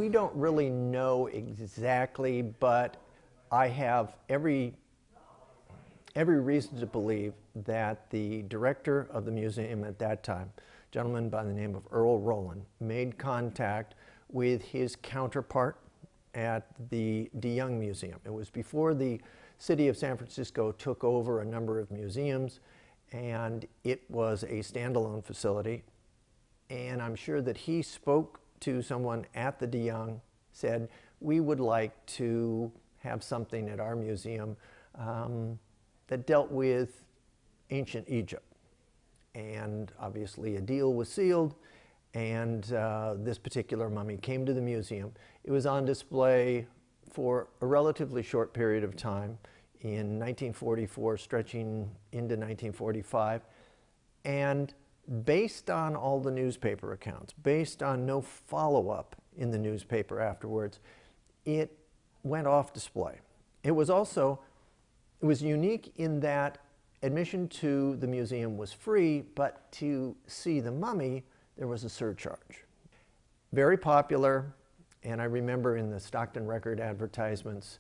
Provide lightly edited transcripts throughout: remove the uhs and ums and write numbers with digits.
We don't really know exactly, but I have every reason to believe that the director of the museum at that time, a gentleman by the name of Earl Rowland, made contact with his counterpart at the DeYoung Museum. It was before the city of San Francisco took over a number of museums, and it was a standalone facility. And I'm sure that he spoke to someone at the DeYoung, said, we would like to have something at our museum that dealt with ancient Egypt. And obviously a deal was sealed, and this particular mummy came to the museum. It was on display for a relatively short period of time in 1944, stretching into 1945. And based on all the newspaper accounts, based on no follow-up in the newspaper afterwards, it went off display. It was unique in that admission to the museum was free, but to see the mummy, there was a surcharge. Very popular, and I remember in the Stockton Record advertisements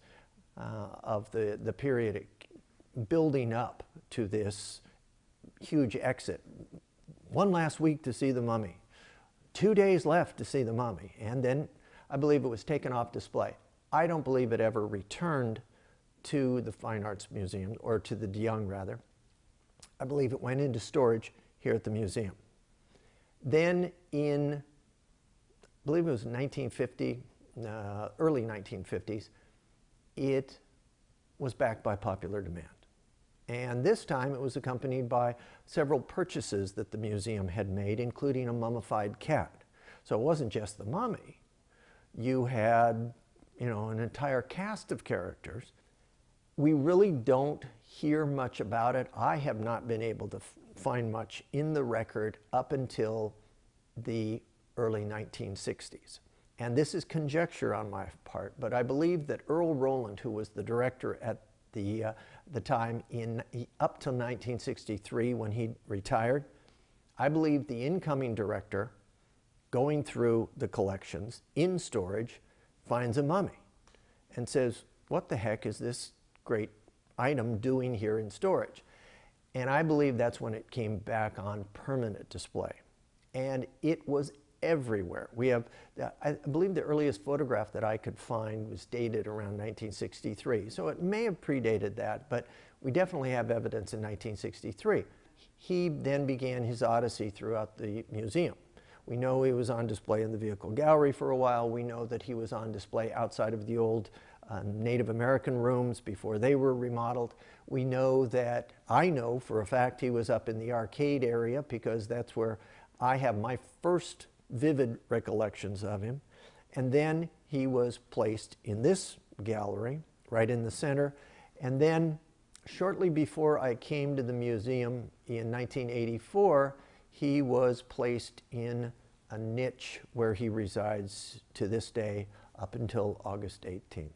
of the period building up to this huge exit. One last week to see the mummy, 2 days left to see the mummy, and then I believe it was taken off display. I don't believe it ever returned to the Fine Arts Museum, or to the DeYoung rather. I believe it went into storage here at the museum. Then in, I believe it was 1950, early 1950s, it was backed by popular demand. And this time it was accompanied by several purchases that the museum had made, including a mummified cat. So it wasn't just the mummy. You had, an entire cast of characters. We really don't hear much about it. I have not been able to find much in the record up until the early 1960s. And this is conjecture on my part, but I believe that Earl Rowland, who was the director at the time up till 1963 when he retired, I believe the incoming director, going through the collections in storage, finds a mummy and says, what the heck is this great item doing here in storage? And I believe that's when it came back on permanent display. And it was everywhere. We have, I believe the earliest photograph that I could find was dated around 1963. So it may have predated that, but we definitely have evidence in 1963. He then began his odyssey throughout the museum. We know he was on display in the vehicle gallery for a while. We know that he was on display outside of the old Native American rooms before they were remodeled. We know that, I know for a fact he was up in the arcade area, because that's where I have my first vivid recollections of him. And then he was placed in this gallery, right in the center. And then shortly before I came to the museum in 1984, he was placed in a niche where he resides to this day up until August 18th.